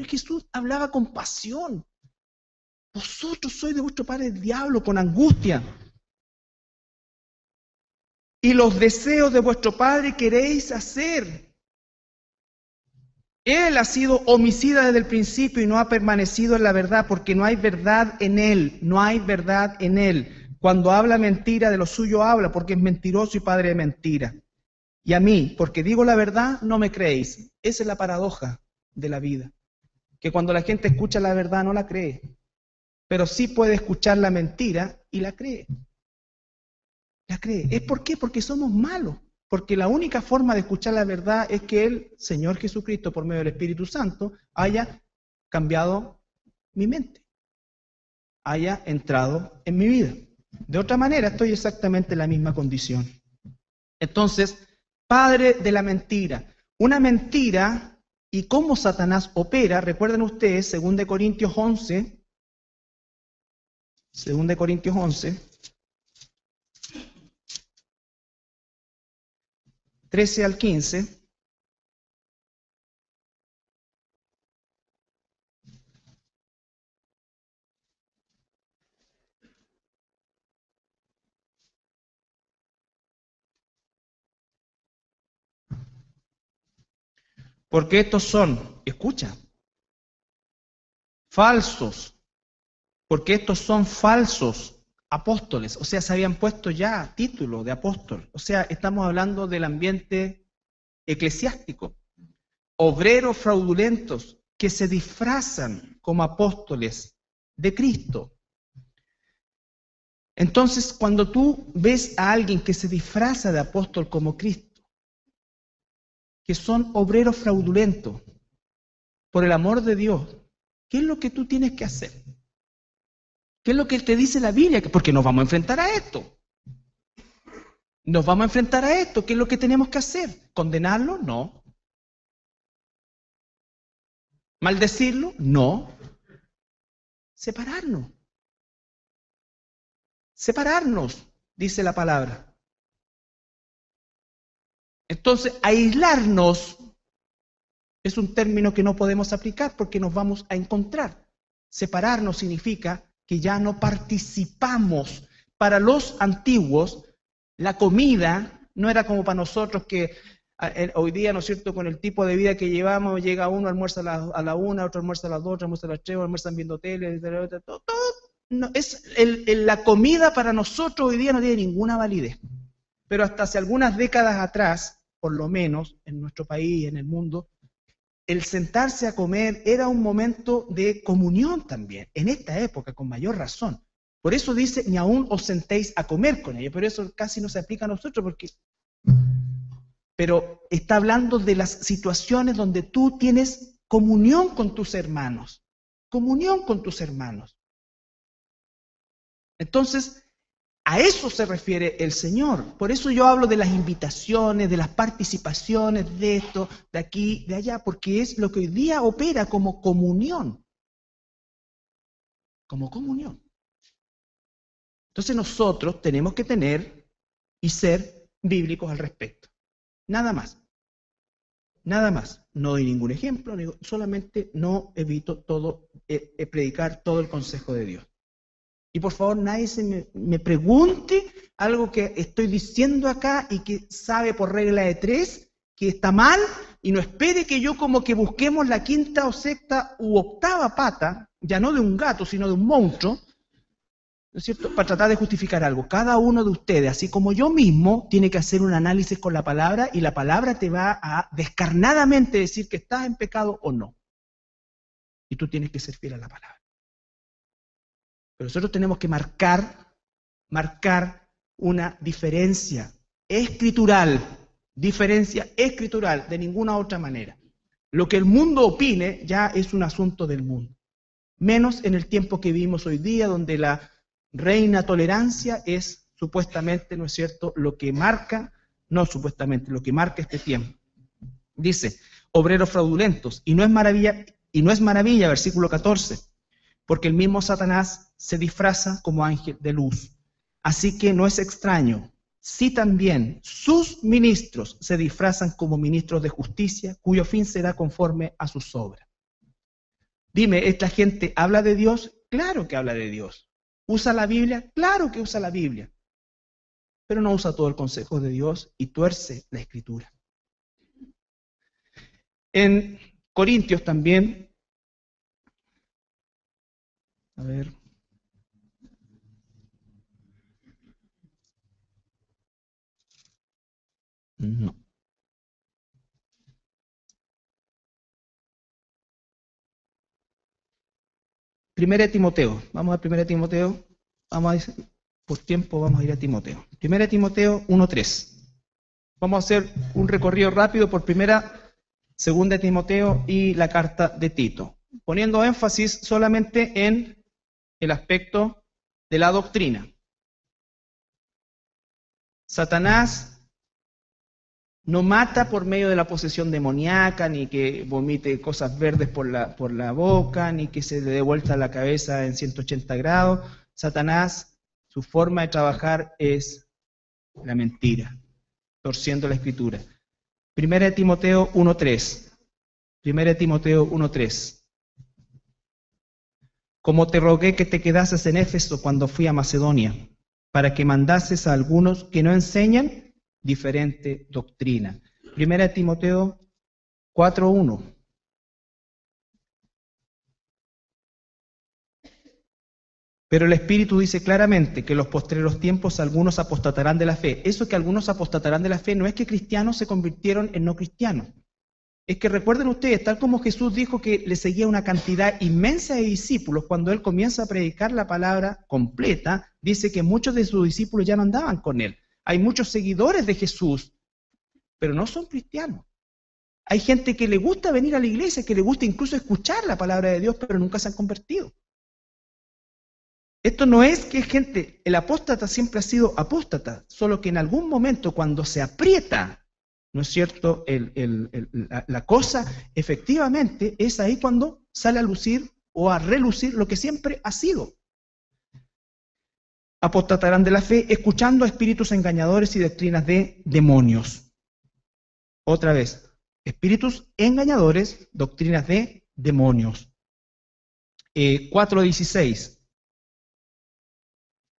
Jesús hablaba con pasión. Vosotros sois de vuestro padre el diablo, con angustia. Y los deseos de vuestro padre queréis hacer. Él ha sido homicida desde el principio y no ha permanecido en la verdad, porque no hay verdad en él. No hay verdad en él. Cuando habla mentira, de lo suyo habla, porque es mentiroso y padre de mentira. Y a mí, porque digo la verdad, no me creéis. Esa es la paradoja de la vida. Que cuando la gente escucha la verdad no la cree, pero sí puede escuchar la mentira y la cree. La cree. ¿Es por qué? Porque somos malos. Porque la única forma de escuchar la verdad es que el Señor Jesucristo, por medio del Espíritu Santo, haya cambiado mi mente, haya entrado en mi vida. De otra manera, estoy exactamente en la misma condición. Entonces, padre de la mentira. Una mentira y cómo Satanás opera, recuerden ustedes, 2 Corintios 11, 2 Corintios 11, 13 al 15. Porque estos son, escucha, falsos, porque estos son falsos apóstoles, o sea, se habían puesto ya título de apóstol, o sea, estamos hablando del ambiente eclesiástico, obreros fraudulentos que se disfrazan como apóstoles de Cristo. Entonces, cuando tú ves a alguien que se disfraza de apóstol como Cristo, que son obreros fraudulentos, por el amor de Dios, ¿qué es lo que tú tienes que hacer? ¿Qué es lo que te dice la Biblia? Porque nos vamos a enfrentar a esto. Nos vamos a enfrentar a esto. ¿Qué es lo que tenemos que hacer? ¿Condenarlo? No. ¿Maldecirlo? No. Separarnos. Separarnos, dice la palabra. Entonces, aislarnos es un término que no podemos aplicar porque nos vamos a encontrar. Separarnos significa que ya no participamos. Para los antiguos, la comida no era como para nosotros que hoy día, ¿no es cierto?, con el tipo de vida que llevamos, llega uno, almuerza a la 1, otro almuerza a las 2, otro almuerza a las 3, almuerzan viendo tele, todo. No, la comida para nosotros hoy día no tiene ninguna validez. Pero hasta hace algunas décadas atrás, por lo menos en nuestro país, en el mundo, el sentarse a comer era un momento de comunión también, en esta época, con mayor razón. Por eso dice, ni aún os sentéis a comer con ellos, pero eso casi no se aplica a nosotros, pero está hablando de las situaciones donde tú tienes comunión con tus hermanos, comunión con tus hermanos. Entonces, a eso se refiere el Señor. Por eso yo hablo de las invitaciones, de las participaciones, de esto, de aquí, de allá, porque es lo que hoy día opera como comunión. Como comunión. Entonces nosotros tenemos que tener y ser bíblicos al respecto. Nada más. Nada más. No doy ningún ejemplo, solamente no evito predicar todo el consejo de Dios. Y por favor, nadie me pregunte algo que estoy diciendo acá y que sabe por regla de 3 que está mal, y no espere que yo como que busquemos la quinta o sexta u octava pata, ya no de un gato, sino de un monstruo, ¿no es cierto?, para tratar de justificar algo. Cada uno de ustedes, así como yo mismo, tiene que hacer un análisis con la palabra, y la palabra te va a descarnadamente decir que estás en pecado o no. Y tú tienes que ser fiel a la palabra. Pero nosotros tenemos que marcar una diferencia escritural, de ninguna otra manera. Lo que el mundo opine ya es un asunto del mundo. Menos en el tiempo que vivimos hoy día, donde la reina tolerancia es supuestamente, ¿no es cierto?, lo que marca, no supuestamente, lo que marca este tiempo. Dice, obreros fraudulentos, y no es maravilla, versículo 14, porque el mismo Satanás se disfraza como ángel de luz. Así que no es extraño si también sus ministros se disfrazan como ministros de justicia, cuyo fin será conforme a sus obras. Dime, ¿esta gente habla de Dios? Claro que habla de Dios. ¿Usa la Biblia? Claro que usa la Biblia. Pero no usa todo el consejo de Dios y tuerce la Escritura. En Corintios también, a ver, no. Primera de Timoteo, vamos a Primera de Timoteo, vamos a decir, por tiempo vamos a ir a Timoteo. Primera Timoteo 1:3. Vamos a hacer un recorrido rápido por segunda Timoteo y la carta de Tito, poniendo énfasis solamente en el aspecto de la doctrina. Satanás no mata por medio de la posesión demoníaca, ni que vomite cosas verdes por la boca, ni que se le dé vuelta la cabeza en 180 grados. Satanás, su forma de trabajar es la mentira, torciendo la escritura. Primera de Timoteo 1:3. Primera de Timoteo 1:3. Como te rogué que te quedases en Éfeso cuando fui a Macedonia, para que mandases a algunos que no enseñan diferente doctrina. Primera de Timoteo 4:1. Pero el Espíritu dice claramente que en los postreros tiempos algunos apostatarán de la fe. Eso que algunos apostatarán de la fe no es que cristianos se convirtieron en no cristianos. Es que recuerden ustedes, tal como Jesús dijo que le seguía una cantidad inmensa de discípulos, cuando Él comienza a predicar la palabra completa, dice que muchos de sus discípulos ya no andaban con Él. Hay muchos seguidores de Jesús, pero no son cristianos. Hay gente que le gusta venir a la iglesia, que le gusta incluso escuchar la palabra de Dios, pero nunca se han convertido. Esto no es que gente, el apóstata siempre ha sido apóstata, solo que en algún momento cuando se aprieta, ¿no es cierto?, la cosa, efectivamente es ahí cuando sale a lucir o a relucir lo que siempre ha sido. Apostatarán de la fe escuchando a espíritus engañadores y doctrinas de demonios. Otra vez, espíritus engañadores, doctrinas de demonios. 4:16.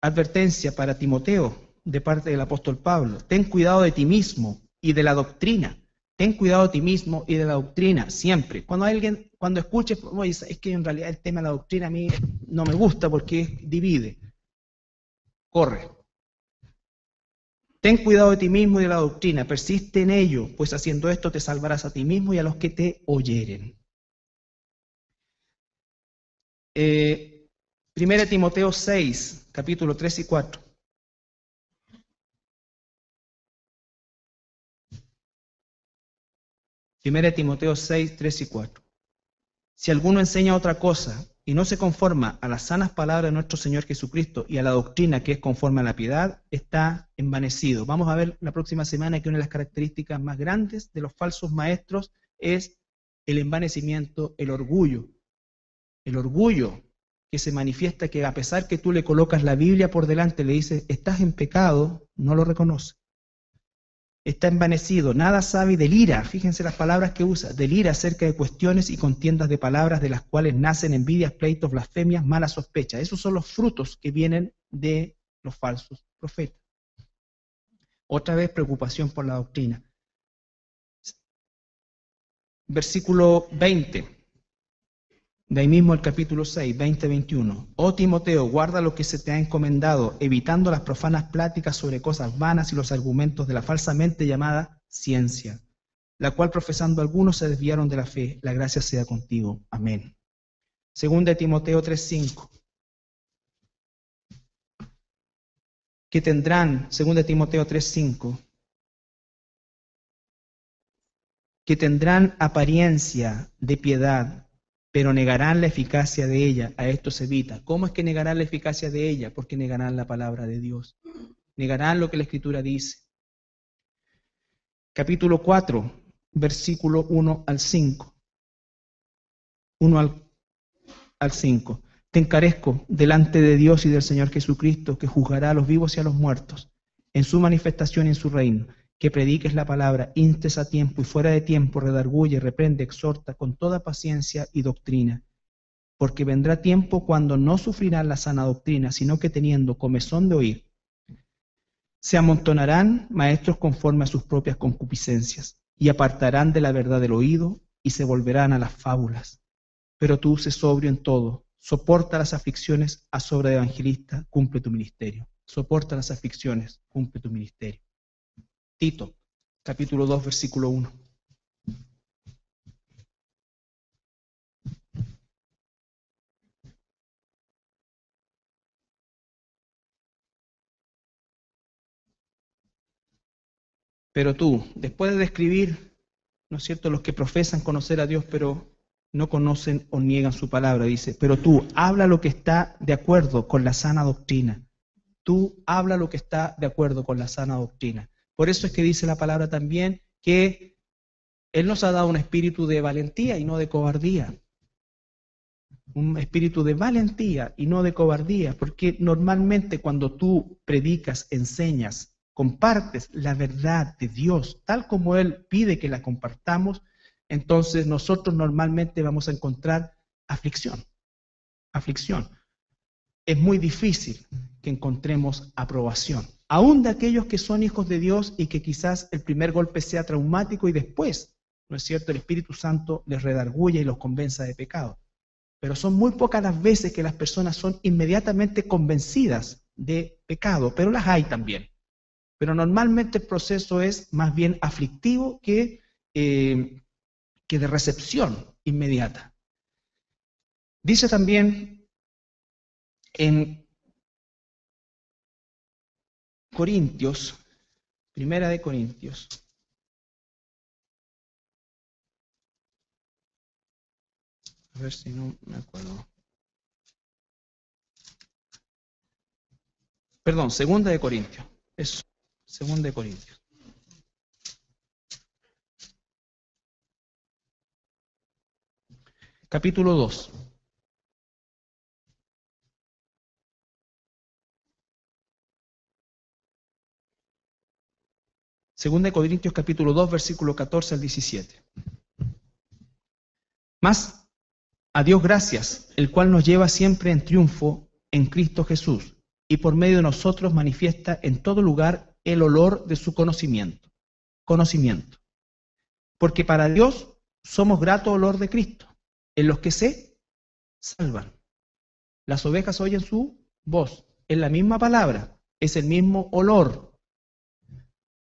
Advertencia para Timoteo de parte del apóstol Pablo. Ten cuidado de ti mismo y de la doctrina. Ten cuidado de ti mismo y de la doctrina, siempre. Cuando escuches, oye, es que en realidad el tema de la doctrina a mí no me gusta porque divide. Corre. Ten cuidado de ti mismo y de la doctrina, persiste en ello, pues haciendo esto te salvarás a ti mismo y a los que te oyeren. Primera Timoteo 6, capítulo 3 y 4. Primera Timoteo 6, 3 y 4. Si alguno enseña otra cosa y no se conforma a las sanas palabras de nuestro Señor Jesucristo y a la doctrina que es conforme a la piedad, está envanecido. Vamos a ver la próxima semana que una de las características más grandes de los falsos maestros es el envanecimiento, el orgullo. El orgullo que se manifiesta que a pesar que tú le colocas la Biblia por delante, le dices, estás en pecado, no lo reconoce. Está envanecido, nada sabe y delira, fíjense las palabras que usa, delira acerca de cuestiones y contiendas de palabras de las cuales nacen envidias, pleitos, blasfemias, malas sospechas. Esos son los frutos que vienen de los falsos profetas. Otra vez, preocupación por la doctrina. Versículo 20, de ahí mismo el capítulo 6, 20-21. Oh Timoteo, guarda lo que se te ha encomendado, evitando las profanas pláticas sobre cosas vanas y los argumentos de la falsamente llamada ciencia, la cual profesando algunos se desviaron de la fe. La gracia sea contigo. Amén. Segunda de Timoteo 3:5. Que tendrán, segunda de Timoteo 3:5, que tendrán apariencia de piedad, pero negarán la eficacia de ella. A esto se evita. ¿Cómo es que negarán la eficacia de ella? Porque negarán la palabra de Dios. Negarán lo que la Escritura dice. Capítulo 4, versículo 1 al 5. 1 al 5. Te encarezco delante de Dios y del Señor Jesucristo, que juzgará a los vivos y a los muertos, en su manifestación y en su reino, que prediques la palabra, instes a tiempo y fuera de tiempo, redarguye, reprende, exhorta con toda paciencia y doctrina. Porque vendrá tiempo cuando no sufrirán la sana doctrina, sino que teniendo comezón de oír, se amontonarán maestros conforme a sus propias concupiscencias, y apartarán de la verdad el oído, y se volverán a las fábulas. Pero tú sé sobrio en todo, soporta las aflicciones, a sobra de evangelista, cumple tu ministerio. Soporta las aflicciones, cumple tu ministerio. Tito, capítulo 2, versículo 1. Pero tú, después de describir, ¿no es cierto?, los que profesan conocer a Dios, pero no conocen o niegan su palabra, dice, pero tú habla lo que está de acuerdo con la sana doctrina. Tú habla lo que está de acuerdo con la sana doctrina. Por eso es que dice la palabra también que Él nos ha dado un espíritu de valentía y no de cobardía. Un espíritu de valentía y no de cobardía, porque normalmente cuando tú predicas, enseñas, compartes la verdad de Dios, tal como Él pide que la compartamos, entonces nosotros normalmente vamos a encontrar aflicción. Aflicción. Es muy difícil que encontremos aprobación, aún de aquellos que son hijos de Dios y que quizás el primer golpe sea traumático y después, ¿no es cierto?, el Espíritu Santo les redarguya y los convenza de pecado. Pero son muy pocas las veces que las personas son inmediatamente convencidas de pecado, pero las hay también. Pero normalmente el proceso es más bien aflictivo que de recepción inmediata. Dice también en Corintios, Primera de Corintios, a ver si no me acuerdo. Perdón, Segunda de Corintios. Es Segunda de Corintios. Capítulo 2. Segunda de Corintios capítulo 2, versículo 14 al 17. Mas a Dios gracias, el cual nos lleva siempre en triunfo en Cristo Jesús, y por medio de nosotros manifiesta en todo lugar el olor de su conocimiento. Conocimiento. Porque para Dios somos grato olor de Cristo, en los que se salvan. Las ovejas oyen su voz, es la misma palabra, es el mismo olor,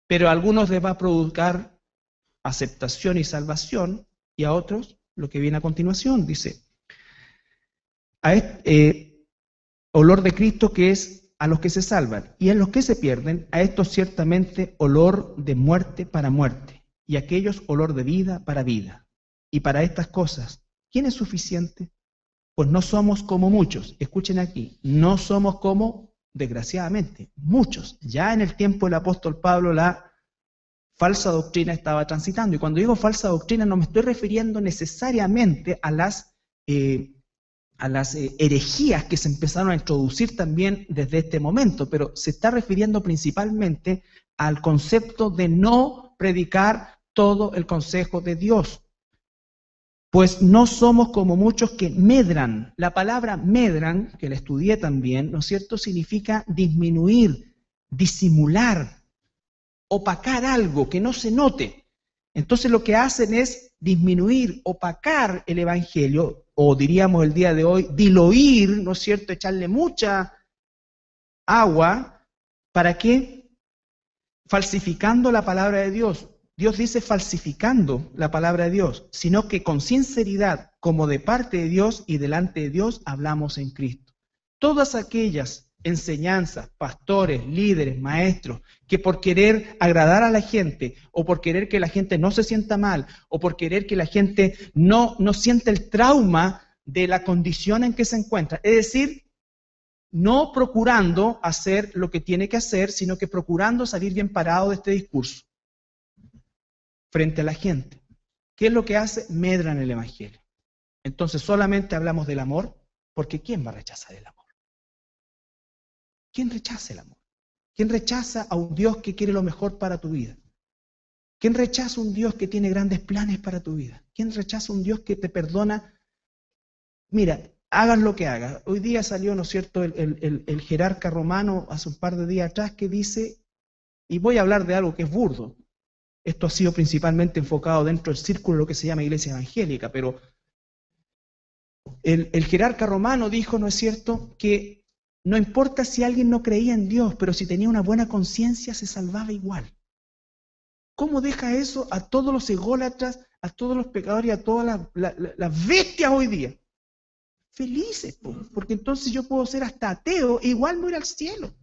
pero a algunos les va a provocar aceptación y salvación, y a otros lo que viene a continuación, dice, olor de Cristo que es a los que se salvan, y en los que se pierden, a estos ciertamente olor de muerte para muerte, y a aquellos olor de vida para vida. Y para estas cosas, ¿quién es suficiente? Pues no somos como muchos, escuchen aquí, no somos como, desgraciadamente, muchos. Ya en el tiempo del apóstol Pablo la falsa doctrina estaba transitando, y cuando digo falsa doctrina no me estoy refiriendo necesariamente a las herejías que se empezaron a introducir también desde este momento, pero se está refiriendo principalmente al concepto de no predicar todo el consejo de Dios. Pues no somos como muchos que medran. La palabra medran, que la estudié también, ¿no es cierto?, significa disminuir, disimular, opacar algo, que no se note. Entonces lo que hacen es disminuir, opacar el Evangelio, o diríamos el día de hoy, diluir, ¿no es cierto?, echarle mucha agua, ¿para qué? Falsificando la palabra de Dios. Dios dice falsificando la palabra de Dios, sino que con sinceridad, como de parte de Dios y delante de Dios, hablamos en Cristo. Todas aquellas enseñanzas, pastores, líderes, maestros, que por querer agradar a la gente, o por querer que la gente no se sienta mal, o por querer que la gente no sienta el trauma de la condición en que se encuentra, es decir, no procurando hacer lo que tiene que hacer, sino que procurando salir bien parado de este discurso frente a la gente. ¿Qué es lo que hace? Medran el Evangelio. Entonces solamente hablamos del amor, porque ¿quién va a rechazar el amor? ¿Quién rechaza el amor? ¿Quién rechaza a un Dios que quiere lo mejor para tu vida? ¿Quién rechaza a un Dios que tiene grandes planes para tu vida? ¿Quién rechaza a un Dios que te perdona? Mira, hagas lo que hagas. Hoy día salió, ¿no es cierto?, el jerarca romano hace un par de días atrás que dice, y voy a hablar de algo que es burdo, esto ha sido principalmente enfocado dentro del círculo de lo que se llama iglesia evangélica, pero el jerarca romano dijo, ¿no es cierto?, que no importa si alguien no creía en Dios, pero si tenía una buena conciencia se salvaba igual. ¿Cómo deja eso a todos los ególatras, a todos los pecadores y a todas las bestias hoy día? Felices, porque entonces yo puedo ser hasta ateo e igual me voy al cielo.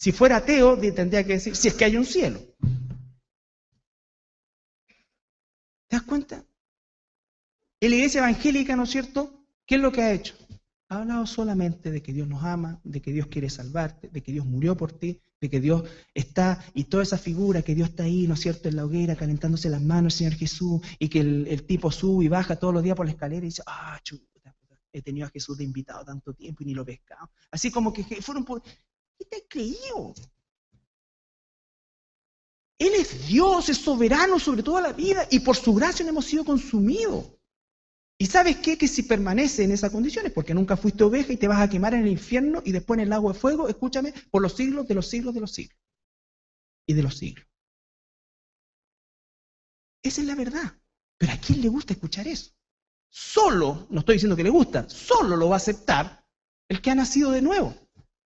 Si fuera ateo, tendría que decir, si es que hay un cielo. ¿Te das cuenta? En la iglesia evangélica, ¿no es cierto? ¿Qué es lo que ha hecho? Ha hablado solamente de que Dios nos ama, de que Dios quiere salvarte, de que Dios murió por ti, de que Dios está, y toda esa figura que Dios está ahí, ¿no es cierto?, en la hoguera, calentándose las manos, el Señor Jesús, y que el tipo sube y baja todos los días por la escalera y dice, chuta, he tenido a Jesús de invitado tanto tiempo y ni lo he pescado. Así como que fueron por... ¿Qué te has creído? Él es Dios, es soberano sobre toda la vida, y por su gracia no hemos sido consumidos. ¿Y sabes qué? Que si permanece en esas condiciones, porque nunca fuiste oveja y te vas a quemar en el infierno y después en el lago de fuego, escúchame, por los siglos de los siglos de los siglos. Y de los siglos. Esa es la verdad. Pero ¿a quién le gusta escuchar eso? Solo, no estoy diciendo que le gusta, solo lo va a aceptar el que ha nacido de nuevo.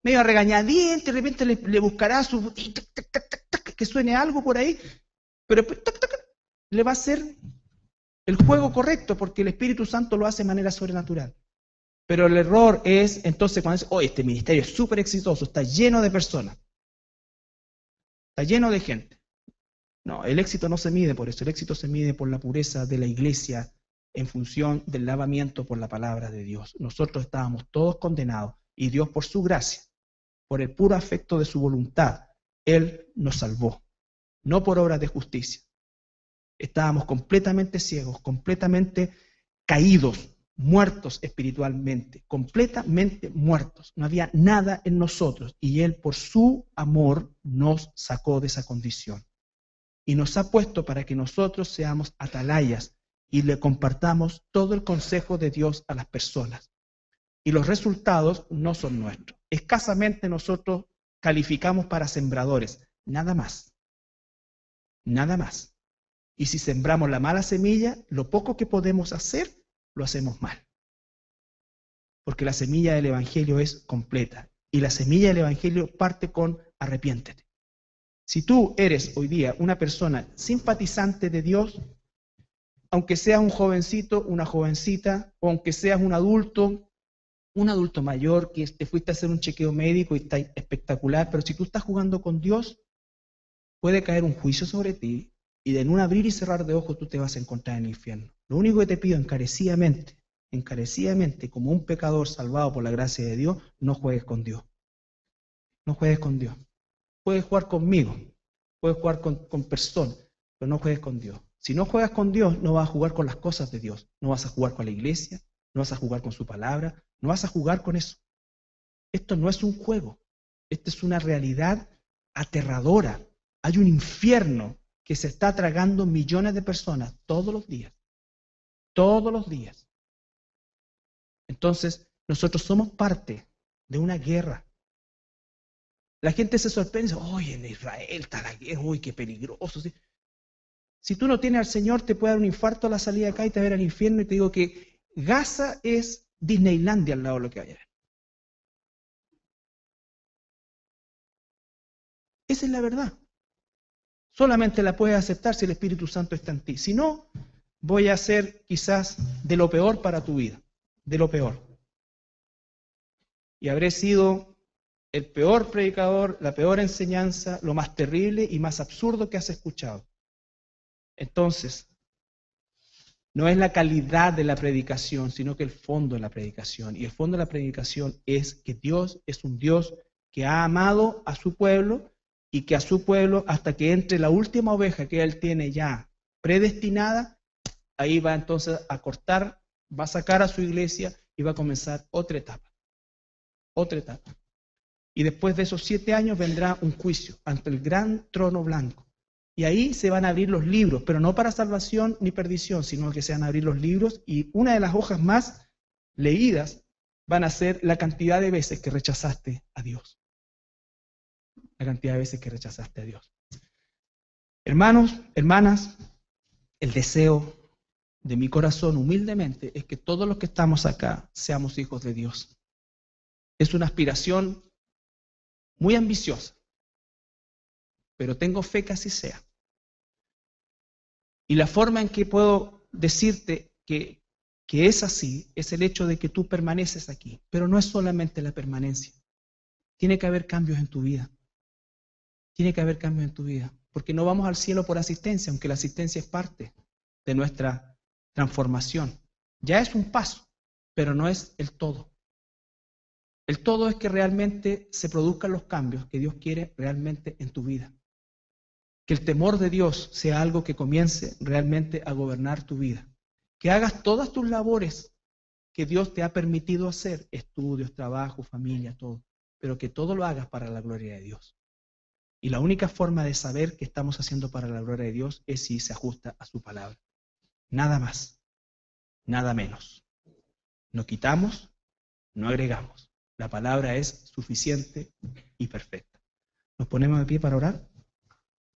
Medio a regañadiente, de repente le buscará su... que suene algo por ahí, pero le va a hacer el juego correcto, porque el Espíritu Santo lo hace de manera sobrenatural. Pero el error es, entonces, cuando dice, este ministerio es súper exitoso, está lleno de personas, está lleno de gente. No, el éxito no se mide por eso, el éxito se mide por la pureza de la iglesia en función del lavamiento por la palabra de Dios. Nosotros estábamos todos condenados y Dios, por su gracia, por el puro afecto de su voluntad, Él nos salvó, no por obras de justicia. Estábamos completamente ciegos, completamente caídos, muertos espiritualmente, completamente muertos. No había nada en nosotros y Él, por su amor, nos sacó de esa condición. Y nos ha puesto para que nosotros seamos atalayas y le compartamos todo el consejo de Dios a las personas. Y los resultados no son nuestros. Escasamente nosotros calificamos para sembradores, nada más. Nada más. Y si sembramos la mala semilla, lo poco que podemos hacer, lo hacemos mal. Porque la semilla del Evangelio es completa. Y la semilla del Evangelio parte con arrepiéntete. Si tú eres hoy día una persona simpatizante de Dios, aunque seas un jovencito, una jovencita, o aunque seas un adulto mayor que te fuiste a hacer un chequeo médico y está espectacular, pero si tú estás jugando con Dios, puede caer un juicio sobre ti y en un abrir y cerrar de ojos tú te vas a encontrar en el infierno. Lo único que te pido encarecidamente, como un pecador salvado por la gracia de Dios, no juegues con Dios. No juegues con Dios. Puedes jugar conmigo, puedes jugar con personas, pero no juegues con Dios. Si no juegas con Dios, no vas a jugar con las cosas de Dios. No vas a jugar con la iglesia, no vas a jugar con su palabra, no vas a jugar con eso. Esto no es un juego, esto es una realidad aterradora. Hay un infierno que se está tragando millones de personas todos los días. Todos los días. Entonces, nosotros somos parte de una guerra. La gente se sorprende, oye, en Israel está la guerra, uy, qué peligroso. ¿Sí? Si tú no tienes al Señor, te puede dar un infarto a la salida acá y te va a ver al infierno, y te digo que Gaza es Disneylandia al lado de lo que hay allá. Esa es la verdad. Solamente la puedes aceptar si el Espíritu Santo está en ti. Si no, voy a hacer quizás de lo peor para tu vida, de lo peor. Y habré sido el peor predicador, la peor enseñanza, lo más terrible y más absurdo que has escuchado. Entonces, no es la calidad de la predicación, sino que el fondo de la predicación. Y el fondo de la predicación es que Dios es un Dios que ha amado a su pueblo y que a su pueblo, hasta que entre la última oveja que Él tiene ya predestinada, ahí va entonces a cortar, va a sacar a su iglesia y va a comenzar otra etapa. Otra etapa. Y después de esos 7 años vendrá un juicio ante el gran trono blanco. Y ahí se van a abrir los libros, pero no para salvación ni perdición, sino que se van a abrir los libros y una de las hojas más leídas van a ser la cantidad de veces que rechazaste a Dios. La cantidad de veces que rechazaste a Dios. Hermanos, hermanas, el deseo de mi corazón humildemente es que todos los que estamos acá seamos hijos de Dios. Es una aspiración muy ambiciosa, pero tengo fe que así sea. Y la forma en que puedo decirte que es así es el hecho de que tú permaneces aquí, pero no es solamente la permanencia. Tiene que haber cambios en tu vida. Tiene que haber cambio en tu vida, porque no vamos al cielo por asistencia, aunque la asistencia es parte de nuestra transformación. Ya es un paso, pero no es el todo. El todo es que realmente se produzcan los cambios que Dios quiere realmente en tu vida. Que el temor de Dios sea algo que comience realmente a gobernar tu vida. Que hagas todas tus labores que Dios te ha permitido hacer, estudios, trabajo, familia, todo, pero que todo lo hagas para la gloria de Dios. Y la única forma de saber que estamos haciendo para la gloria de Dios es si se ajusta a su palabra. Nada más, nada menos. No quitamos, no agregamos. La palabra es suficiente y perfecta. ¿Nos ponemos de pie para orar?